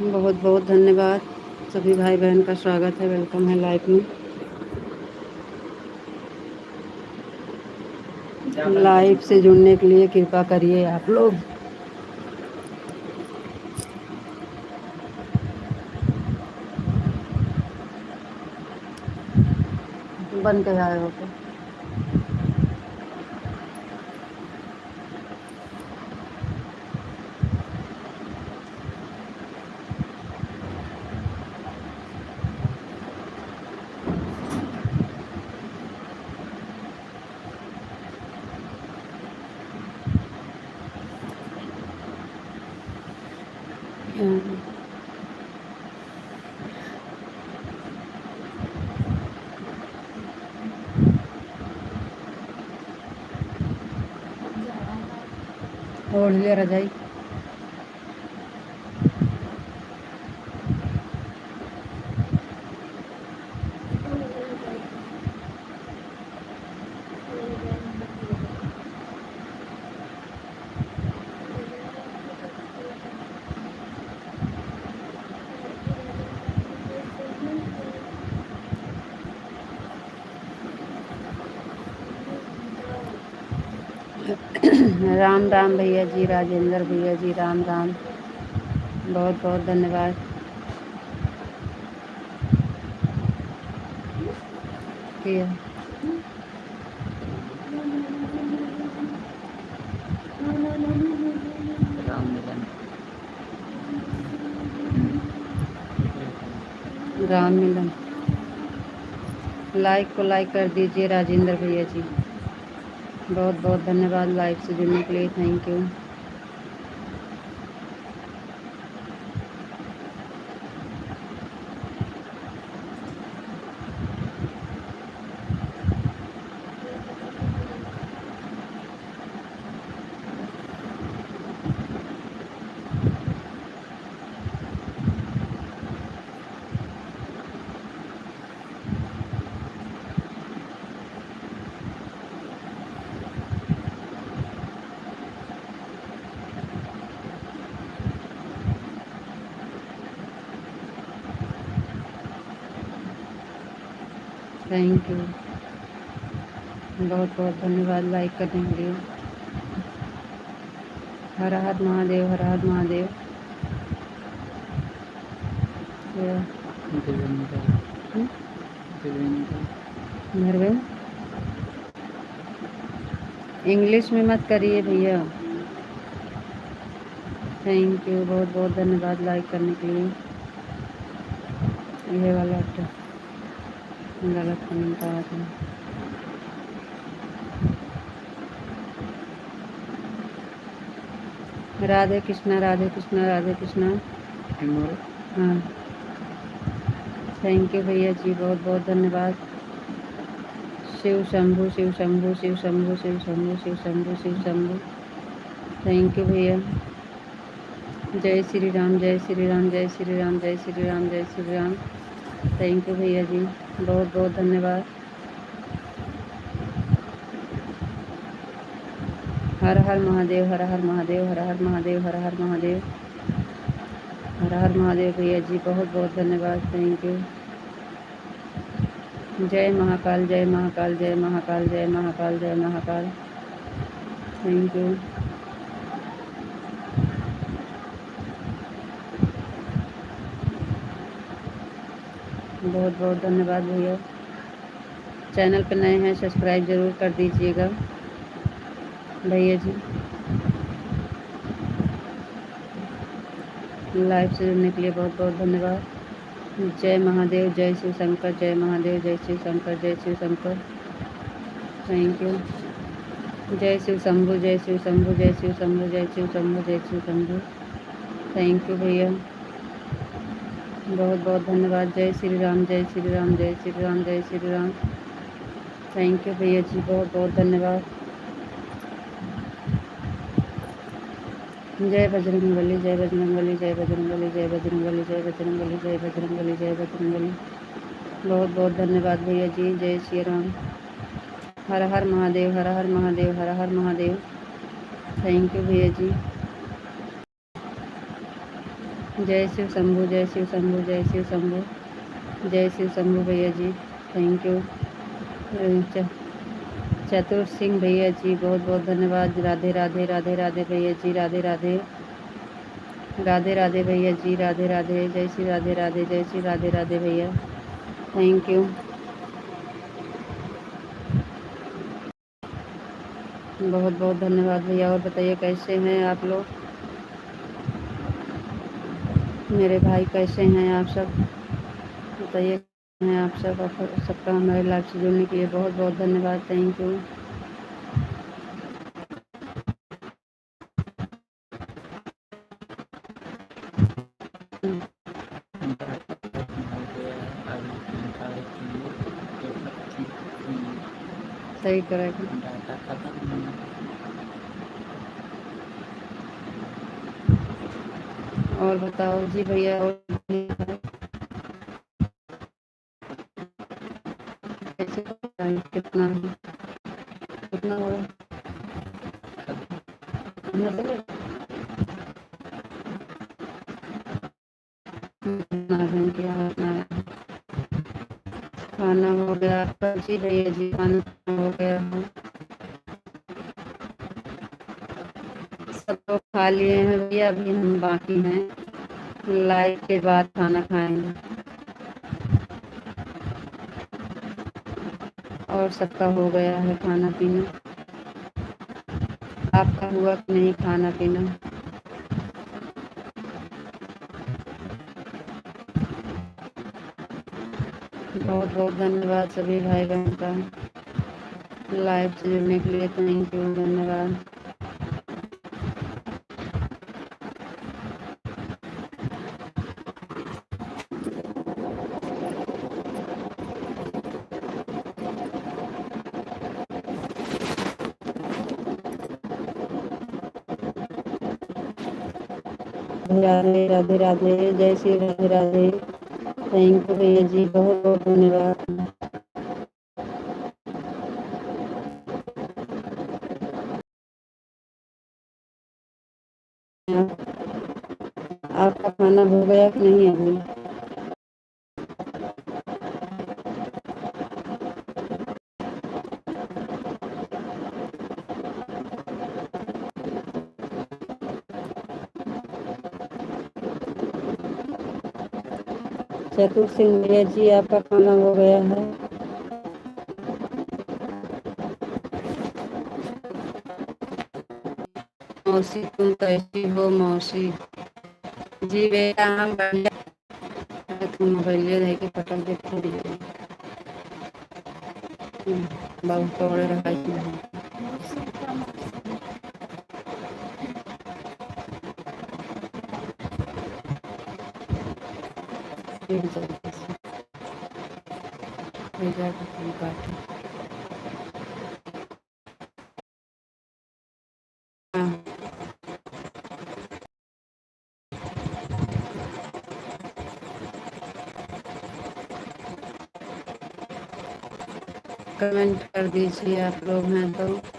बहुत बहुत धन्यवाद। सभी भाई बहन का स्वागत है, वेलकम है लाइव में। लाइव से जुड़ने के लिए कृपा करिए आप लोग। बन के आए हो तो ओढ़ लिया रजाई। राम राम भैया जी, राजेंद्र भैया जी, राम राम। बहुत बहुत धन्यवाद। किया राम मिलन। लाइक को लाइक कर दीजिए राजेंद्र भैया जी। बहुत बहुत धन्यवाद लाइव से जुड़ने के लिए, थैंक यू। थैंक यू, बहुत बहुत धन्यवाद लाइक करने के लिए। हर हर महादेव, हर हर महादेव। घर में इंग्लिश में मत करिए भैया। थैंक यू, बहुत बहुत धन्यवाद लाइक करने के लिए। ये वाला तो गलत कमेंट आया था। राधे कृष्णा, राधे कृष्णा, राधे कृष्णा। हाँ, थैंक यू भैया जी, बहुत बहुत धन्यवाद। शिव शंभु, शिव शंभु, शिव शंभु, शिव शंभु, शिव शंभु, शिव शंभु। थैंक यू भैया। जय श्री राम, जय श्री राम, जय श्री राम, जय श्री राम, जय श्री राम। थैंक यू भैया जी, बहुत बहुत धन्यवाद। हर हर महादेव, हर हर महादेव, हर हर महादेव, हर हर महादेव, हर हर महादेव भैया जी, बहुत बहुत धन्यवाद, थैंक यू। जय महाकाल, जय महाकाल, जय महाकाल, जय महाकाल, जय महाकाल। Thank you. बहुत बहुत धन्यवाद भैया। चैनल पर नए हैं, सब्सक्राइब ज़रूर कर दीजिएगा भैया जी। लाइव से जुड़ने के लिए बहुत बहुत धन्यवाद। जय महादेव, जय शिव शंकर, जय महादेव, जय शिव शंकर, जय शिव शंकर। Thank you. जय शिव शंभु, जय शिव शंभु, जय शिव शंभु, जय शिव शंभु, जय शिव शंभु। थैंक यू भैया, बहुत बहुत धन्यवाद। जय श्री राम, जय श्री राम, जय श्री राम, जय श्री राम। थैंक यू भैया जी, बहुत बहुत धन्यवाद। जय बजरंगबली, जय बजरंगबली, जय बजरंगबली, जय बजरंगबली, जय बजरंगबली, जय बजरंगबली, जय बजरंगबली। बहुत बहुत धन्यवाद भैया जी, जय श्री राम। हर हर महादेव, हर हर महादेव, हर हर महादेव। थैंक यू भैया जी। जय शिव शंभू, जय शिव शंभू, जय शिव शंभू, जय शिव शंभू भैया जी, थैंक यू। चतुर सिंह भैया जी बहुत बहुत धन्यवाद। राधे राधे, राधे राधे भैया जी, राधे राधे, राधे राधे भैया जी, राधे राधे, जय श्री राधे राधे, जय श्री राधे राधे भैया, थैंक यू। बहुत बहुत धन्यवाद भैया। और बताइए कैसे हैं आप लोग, मेरे भाई कैसे हैं आप सब, बताइए हैं आप सब। सबका हमारे लाइफ से जुड़ने के लिए बहुत बहुत धन्यवाद, थैंक यू। सही करेगा। और बताओ जी भैया, और कैसे कितना कितना हो क्या खाना हो गया आपका जी भैया जी, खाना हो गया है, सब लोग खा लिए हैं भैया, अभी हम बाकी हैं, लाइट के बाद खाना खाएंगे। और सबका हो गया है खाना पीना, आपका हुआ कि नहीं खाना पीना। बहुत बहुत धन्यवाद सभी भाई बहन का लाइव से जुड़ने के लिए, थैंक यू, धन्यवाद। राधे राधे राधे, जय श्री राधे राधे, थैंक यू भैया जी, बहुत बहुत धन्यवाद। आपका खाना हो गया कि नहीं अभी। चतुर सिंह भैया जी आपका खाना हो गया है। मौसी तुम कैसी हो मौसी, जी बेटा हम बढ़िया, तुम मोबाइल रह के पटक के फोड़ दिए बहुत तोड़े रहा कमेंट कर दीजिए आप लोग हैं तो।